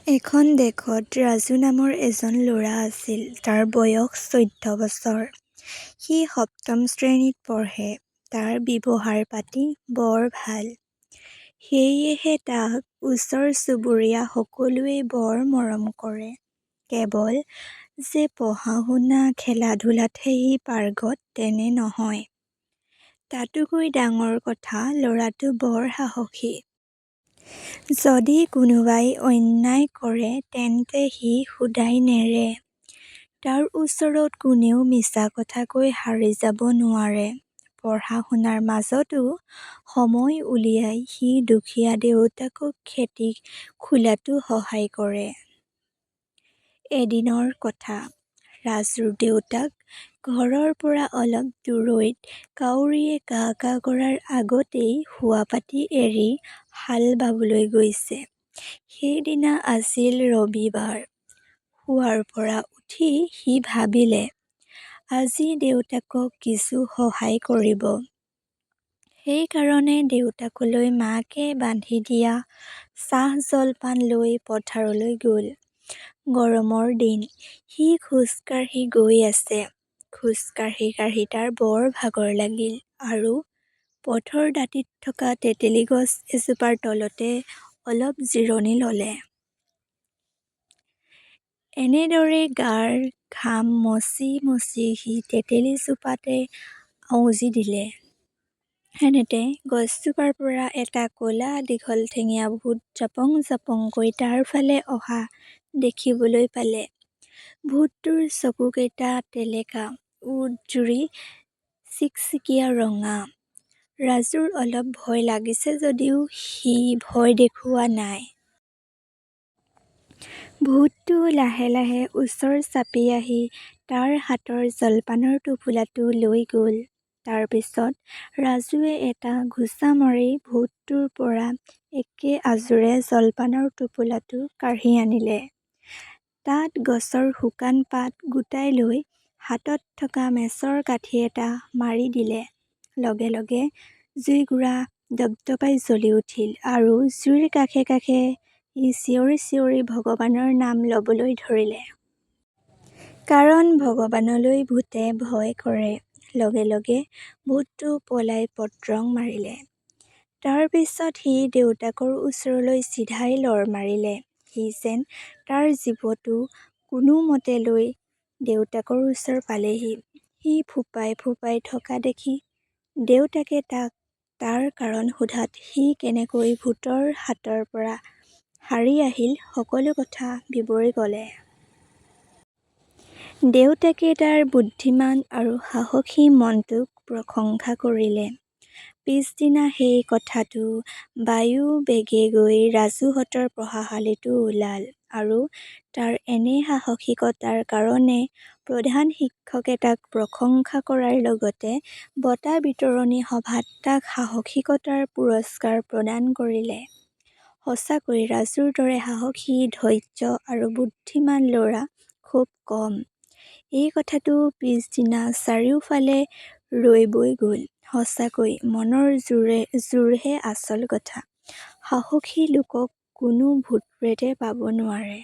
এখন দেশত ৰাজু নামৰ এজন ল'ৰা আছিল। তাৰ বয়স 14 বছৰ। সি সপ্তম শ্ৰেণীত পঢ়ে। তাৰ ব্যৱহাৰ পাতি বৰ ভাল। সেয়েহে তাক ওচৰ চুবুৰীয়া সকলোৱে বৰ মৰম কৰে। কেৱল যে পঢ়া-শুনা খেলা-ধূলাতহে সি পাৰ্গত তেনে নহয়। তাতোকৈ ডাঙৰ কথা, ল'ৰাটো বৰ সাহসী। যদি কোনোবাই অন্যায় কৰে তেন্তে সি শুদাই নেৰে। তাৰ ওচৰত কোনেও মিছা কথা কৈ হাৰি যাব নোৱাৰে। পঢ়া-শুনাৰ মাজতো সময় উলিয়াই সি দুখীয়া দেউতাকক খেতি খোলাতো সহায় কৰে। এদিনৰ কথা, ৰাজুৰ দেউতাক ঘৰৰ পৰা অলপ দূৰৈত কাউৰীয়ে কা কা কৰাৰ আগতেই শোৱাপাটি এৰি হাল বাবলৈ গৈছে। সেইদিনা আছিল ৰবিবাৰ। শোৱাৰ পৰা উঠি সি ভাবিলে, আজি দেউতাকক কিছু সহায় কৰিব। সেইকাৰণে দেউতাকলৈ মাকে বান্ধি দিয়া চাহ-জলপান লৈ পথাৰলৈ গ'ল। গৰমৰ দিন। সি খোজ কাঢ়ি গৈ আছে। খোজ কাঢ়ি কাঢ়ি তাৰ বৰ ভাগৰ লাগিল আৰু পথৰ দাঁতিত থকা তেঁতেলী গছ এজোপাৰ তলতে অলপ জিৰণি ল'লে। এনেদৰে গাৰ ঘাম মচি মচি সি তেঁতেলী জোপাতে আউজি দিলে। এনেতে গছজোপাৰ পৰা এটা ক'লা দীঘল-ঠেঙীয়া ভূত জাপং জাপংকৈ তাৰ ফালে অহা দেখিবলৈ পালে। ভূতটোৰ চকুকেইটা টেলেকা, ওঁঠজুৰি চিকচিকীয়া ৰঙা। ৰাজুৰ অলপ ভয় লাগিছে যদিও সি ভয় দেখুওৱা নাই। ভূতটো লাহে লাহে ওচৰ চাপি আহি তাৰ হাতৰ জলপানৰ টোপোলাটো লৈ গ'ল। তাৰ পিছত ৰাজুৱে এটা ঘোচা মাৰি ভূতটোৰ পৰা একে আজোৰে জলপানৰ টোপোলাটো কাঢ়ি আনিলে। তাত গছৰ শুকান পাত গোটাই লৈ হাতত থকা মেচৰ কাঠি এটা মাৰি দিলে। লগে লগে জুইকুৰা দপদপাই জ্বলি উঠিল আৰু জুইৰ কাষে কাষে সি চিঞৰি চিঞৰি ভগৱানৰ নাম ল'বলৈ ধৰিলে। কাৰণ ভগৱানলৈ ভূতে ভয় কৰে। লগে লগে ভূতটো পলাই পত্ৰং মাৰিলে। তাৰ পিছত সি দেউতাকৰ ওচৰলৈ চিধাই লৰ মাৰিলে। সি যেন তাৰ জীৱটো কোনোমতে লৈ দেউতাকৰ ওচৰ পালেহি। সি ফোপাই ফোপাই থকা দেখি দেউতাকে তাক তাৰ কাৰণ সোধাত সি কেনেকৈ ভূতৰ হাতৰ পৰা সাৰি আহিল সকলো কথা বিৱৰি ক'লে। দেউতাকে তাৰ বুদ্ধিমান আৰু সাহসী মনটোক প্ৰশংসা কৰিলে। পিছদিনা সেই কথাটো বায়ু বেগে গৈ ৰাজুহঁতৰ পঢ়াশালিতো ওলাল আৰু তাৰ এনে সাহসিকতাৰ কাৰণে প্ৰধান শিক্ষকে তাক প্ৰশংসা কৰাৰ লগতে বঁটা বিতৰণী সভাত তাক সাহসিকতাৰ পুৰস্কাৰ প্ৰদান কৰিলে। সঁচাকৈ ৰাজুৰ দৰে সাহসী, ধৈৰ্য আৰু বুদ্ধিমান ল'ৰা খুব কম। এই কথাটো পিছদিনা চাৰিওফালে ৰৈ বৈ গ'ল। সঁচাকৈ মনৰ জোৰহে আচল কথা। সাহসী লোকক কোনো ভূত-প্ৰেতে পাব নোৱাৰে।